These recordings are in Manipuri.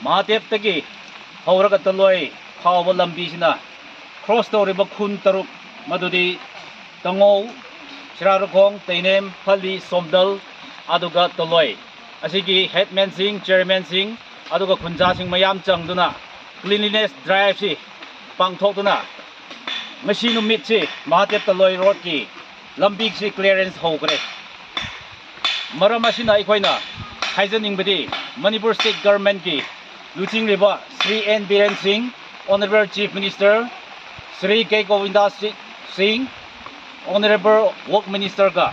ꯃꯍꯥꯗꯦꯕꯇꯒꯤ ꯍꯧꯔꯒ ꯇꯂꯣꯏ ꯐꯥꯎꯕ ꯂꯝꯕꯤꯁꯤꯅ ꯀ꯭ꯔꯣꯁ ꯇꯧꯔꯤꯕ ꯈꯨꯟ 6 ꯃꯗꯨꯗꯤ ꯇꯉꯧ, ꯁꯤꯔꯥꯔꯈꯣꯡ, ꯇꯩꯅꯦꯝ, ꯐꯜꯂꯤ, ꯁꯣꯝꯗꯜ ꯑꯗꯨꯒ ꯇꯂꯣꯏ ꯑꯁꯤꯒꯤ ꯍꯦꯗꯃꯦꯟꯁꯤꯡ, ꯆꯦꯌꯔꯃꯦꯟꯁꯤꯡ ꯑꯗꯨꯒ ꯈꯨꯟꯖꯥꯁꯤꯡ ꯃꯌꯥꯝ ꯆꯪꯗꯨꯅ ꯀ꯭ꯂꯤꯟꯂꯤꯅꯦꯁ ꯗ꯭राꯏꯚꯁꯤ ꯄꯥꯡꯊꯣꯛꯇꯨꯅ ꯉꯁꯤ ꯅꯨꯃꯤꯠꯁꯤ ꯃꯍꯥꯗꯦꯕ ꯇꯂꯣꯏ ꯔꯣꯗꯀꯤ ꯂꯝꯕꯤꯁꯤ ꯀ꯭ꯂꯤꯌꯔꯦꯟꯁ ꯍꯧꯈ꯭ꯔꯦ꯫ ꯃꯔꯝ ꯑꯁꯤꯅ ꯑꯩꯈꯣꯏꯅ ꯍꯥꯏꯖꯅꯤꯡꯕꯗꯤ ꯃꯅꯤꯄꯨꯔ ꯁ꯭ꯇꯦꯠ ꯒꯚꯔꯟꯃꯦꯟꯠꯀꯤ ꯂꯨꯆꯤꯡꯂꯤꯕ Shri N. Biren Singh, Honorable Chief Minister, Sri K. Govinda Singh, Honorable Work Minister ka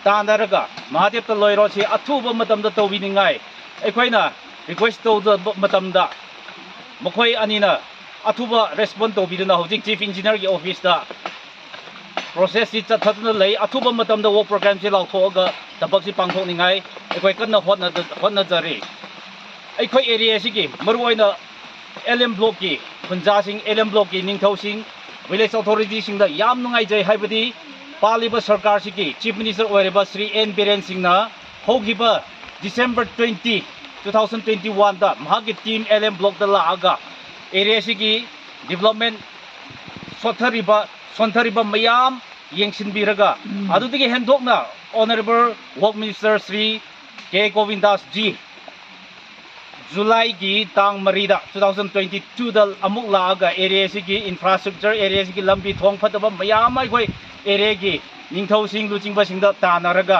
ꯇꯥꯟꯅꯔꯒ ꯃꯍꯥꯗꯦꯕ ꯇꯂꯣꯏ ꯔꯣꯗꯁꯤ ꯑꯊꯨꯕ ꯃꯇꯝꯗ ꯇꯧꯕꯤꯅꯤꯡꯉꯥꯏ ꯑꯩꯈꯣꯏꯅ ꯔꯤꯀ꯭ꯋꯦꯁ ꯇꯧꯕ ꯃꯇꯝꯗ ꯃꯈꯣꯏ ꯑꯅꯤꯅ ꯑꯊꯨꯕ ꯔꯦꯁꯄꯣꯟ ꯇꯧꯕꯤꯗꯨꯅ ꯍꯧꯖꯤꯛ ꯆꯤꯐ ꯏꯟꯖꯤꯅꯤꯌꯔꯒꯤ ꯑꯣꯐꯤꯁꯇ ꯄ꯭ꯔꯣꯁꯦꯁꯁꯤ ꯆꯠꯊꯗꯨꯅ ꯂꯩ꯫ ꯑꯊꯨꯕ ꯃꯇꯝꯗ ꯋꯥꯔꯛ ꯄ꯭ꯔꯣꯒ꯭ꯔꯥꯝꯁꯤ ꯂꯥꯎꯊꯣꯛꯑꯒ ꯊꯕꯛꯁꯤ ꯄꯥꯡꯊꯣꯛꯅꯤꯡꯉꯥꯏ ꯑꯩꯈꯣꯏ ꯀꯟꯅ ꯍꯣꯠꯅꯖꯔꯤ꯫ ꯑꯩꯈꯣꯏ ꯑꯦꯔꯤꯌꯥꯁꯤꯒꯤ ꯃꯔꯨꯑꯣꯏꯅ LM ꯕ꯭ꯂꯣꯛꯀꯤ ꯈꯨꯟꯖꯥꯁꯤꯡ, LM ꯕ꯭ꯂꯣꯛꯀꯤ ꯅꯤꯡꯊꯧꯁꯤꯡ, ꯚꯤꯂꯦꯖ ꯑꯣꯊꯣꯔꯤꯇꯤꯁꯤꯡꯗ ꯌꯥꯝ ꯅꯨꯡꯉꯥꯏꯖꯩ ꯍꯥꯏꯕꯗꯤ ꯄꯥꯜꯂꯤꯕ ꯁꯔꯀꯥꯔꯁꯤꯒꯤ ꯆꯤꯐ ꯃꯤꯅꯤꯁꯇꯔ ꯑꯣꯏꯔꯤꯕ శ్రీ N. Biren Singhna ꯍꯧꯈꯤꯕ December 20, 2021ꯗ ꯃꯍꯥꯛꯀꯤ ꯇꯤꯝ LM ꯕ꯭ꯂꯣꯛꯇ ꯂꯥꯛꯑꯒ ꯑꯦꯔꯤꯌꯥꯁꯤꯒꯤ ꯗꯤꯕꯦꯂꯞꯃꯦꯟ ꯁꯣꯟꯊꯔꯤꯕ ꯃꯌꯥꯝ ꯌꯦꯡꯁꯤꯟꯕꯤꯔꯒ ꯑꯗꯨꯗꯒꯤ ꯍꯦꯟꯗꯣꯛꯅ honourable works minister Shri K. Govindas Ji ꯖꯨꯂꯥꯏꯒꯤ ꯇꯥꯡ 3ꯗ 2022ꯗ ꯑꯃꯨꯛ ꯂꯥꯛꯑꯒ ꯑꯦꯔꯤꯌꯥꯁꯤꯒꯤ ꯏꯟꯐ꯭ꯔꯥꯁꯇ꯭ꯔꯛꯆꯔ, ꯑꯦꯔꯤꯌꯥꯁꯤꯒꯤ ꯂꯝꯕꯤ ꯊꯣꯡ ꯐꯠꯇꯕ ꯃꯌꯥꯝ ꯑꯩꯈꯣꯏ ꯑꯦꯔꯤꯌꯥꯒꯤ ꯅꯤꯡꯊꯧꯁꯤꯡ, ꯂꯨꯆꯤꯡꯕꯁꯤꯡꯗ ꯇꯥꯟꯅꯔꯒ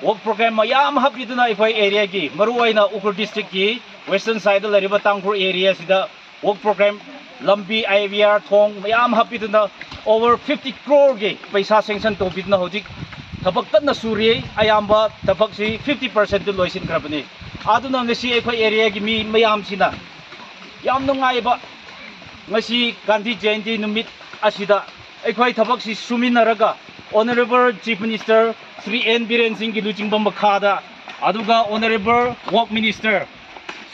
ꯋꯥꯔꯛ ꯄ꯭ꯔꯣꯒ꯭ꯔꯥꯝ ꯃꯌꯥꯝ ꯍꯥꯞꯄꯤꯗꯨꯅ ꯑꯩꯈꯣꯏ ꯑꯦꯔꯤꯌꯥꯒꯤ ꯃꯔꯨꯑꯣꯏꯅ ꯎꯈ꯭ꯔꯨꯜ ꯗꯤꯁꯇ꯭ꯔꯤꯛꯀꯤ ꯋꯦꯁꯇꯔꯟ ꯁꯥꯏꯗꯇ ꯂꯩꯔꯤꯕ ꯇꯥꯡꯈꯨꯜ ꯑꯦꯔꯤꯌꯥꯁꯤꯗ ꯋꯥꯔꯛ ꯄ꯭ꯔꯣꯒ꯭ꯔꯥꯝ, ꯂꯝꯕꯤ, IVR, ꯊꯣꯡ ꯃꯌꯥꯝ ꯍꯥꯞꯄꯤꯗꯨꯅ over 50 crore पैसा सेंक्शन तौबीदना हौजिक थबक कन्ना सूरी अयाम्बा थबकसी 50% लोइसिनख्रबनी आदुना ngasi अखोई एरिया की मी मयामसिना याम नुंगाइबा ngasi गांधी जयंती नुमित असिदा अखोई थबकसी सुमिनरगा honourable chief minister Shri N. Biren Singh की लुचिंगबा मखादा अदुगा honourable work minister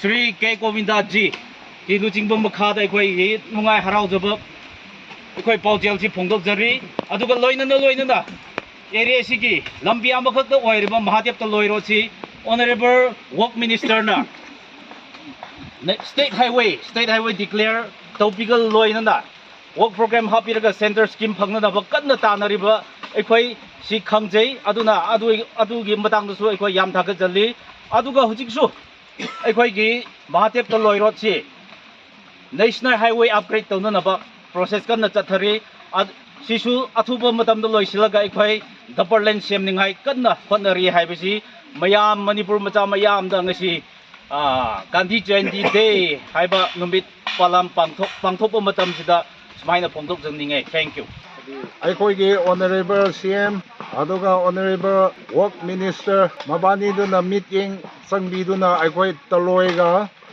Shri K. Govinda ji की लुचिंगबा मखादा अखोई नुंगाइ हराउजबा अखोई पाउजेलसी फोंदोकजरी अदुगा लोइनना एरिया सिगी लंबी अमखत ओइरिबा महादेव तलॉय रोडसी ऑनरेबल वर्क मिनिस्टर ना स्टेट हाईवे डिक्लेयर तौबिगल लोइनना वर्क प्रोग्राम हापिरगा सेंटर स्कीम फंगनबा कन्ना तानरिबा अखोई सि खंगजै अदुना अदुगी मतंगदसु अखोई याम थागजली अदुगा हुजिकसु अखोईगी महादेव तलॉय रोडसी नेशनल हाईवे अपग्रेड तौननबा प्रोसेस कन्ना चथरी सिसु अथुब मतमद लोइसिलगा अखोई डबल लेन सेमनिंगाई कन्ना होनरी हाइबसी मयाम मणिपुर मचा मयामदा ngasi गांधी जयंती डे हाइबा नुमित पालाम पांथोप मतमसिदा सुमाइना फोंदोक जंनिंगे थैंक यू अखोईगी ऑनरेबल CM अदुगा ऑनरेबल वर्क मिनिस्टर मबानीदुना मीटिंग संगबीदुना अखोई तलॉयगा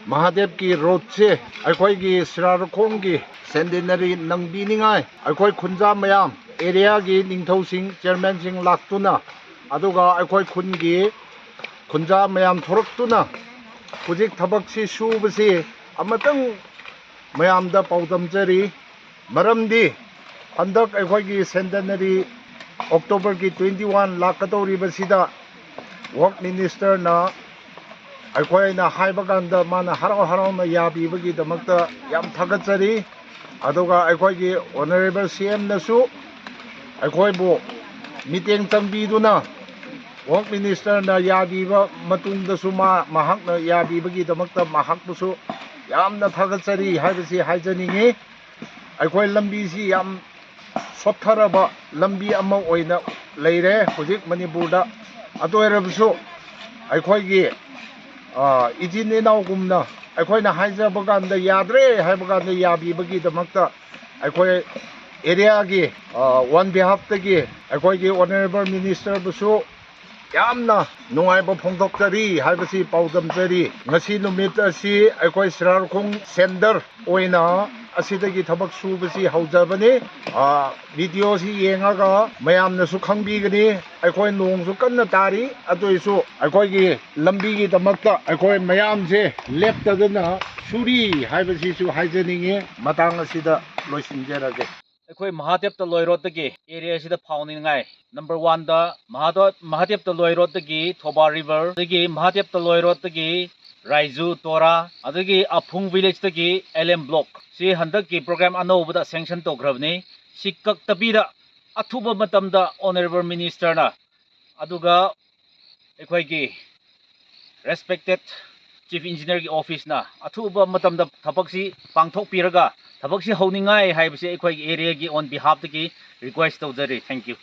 महादेव की रोड से अखोईगी सिरारखोंग की सेंडिनरी नंगबीनिंगाई अखोई खुंजा मयाम एरिया की निंगथौसिंग चेयरमैन सिंग लाक्तुना अदुगा अखोई खुनगी खुंजा मयाम थोरक्तुना हुजिक थबकसी सुबसी अमतंग मयामदा पाउदमजरी मरमदी हंदक अखोईगी सेंडिनरी अक्टोबर की 21 लाकतौरिबसिदा वर्क मिनिस्टर ना अखोईना हाइबगांदा माना हराव याबीबगीदमक्ता याम थागतजरी अदुगा अखोईगी ऑनरेबल CM नसु अखोईबु मीटिंग चंगबीदुना वर्क मिनिस्टर ना याबीबा मतुंगदसु महाकना याबीबगीदमक्ता महाकबुसु यामना थागतजरी हाइबसी हाइजनिंगी अखोई लंबीसी याम सोथरबा लंबी अमा ओइना लेरे हुजिक मणिपुरदा अतोयरबसु अखोईगी इजिन इनाउगुमना अखोईना हाइजबगांदा याद्रे हाइबगांदा याबीबगीदमक्ता अखोई एरिया की वन बिहाफ्तगी अखोईगी ऑनरेबल मिनिस्टर बुसु यामना नुंगाइबा फोंदोकजरी हाइबसी पाउदमजरी ngasi नुमित असि अखोई सिरारखोंग सेंटर ओइना असिदगी थबक सुबसी हौजबनी वीडियो सी येंगागा मयामनसु खंगबीगनी अखोई नोंगसु कन्ना तारी अतोइसु अखोईगी लंबीगी दमक्ता अखोई मयामसे लेप्तदना सुरी हाइबसीसु हाइजनिंगे मतांग असिदा लोइसिनजरगे अखोई महादेव तलॉय रोडतगी एरिया सिदा फाउनिंगाई नंबर 1 दा महादेव तलॉय रोडतगी थोबा रिवर दगी महादेव तलॉय रोडतगी Raizu Tora adagi Aphung village taki LM block si handaki program anobada sanction tograbni si kaktabida athuba matamda honorable minister na aduga ekhoi respected chief engineer ki office na athuba matamda thabak si pangthok piraga thabak si hauningai haibase ekhoi area ki on behalf taki request tawjari. Thank you.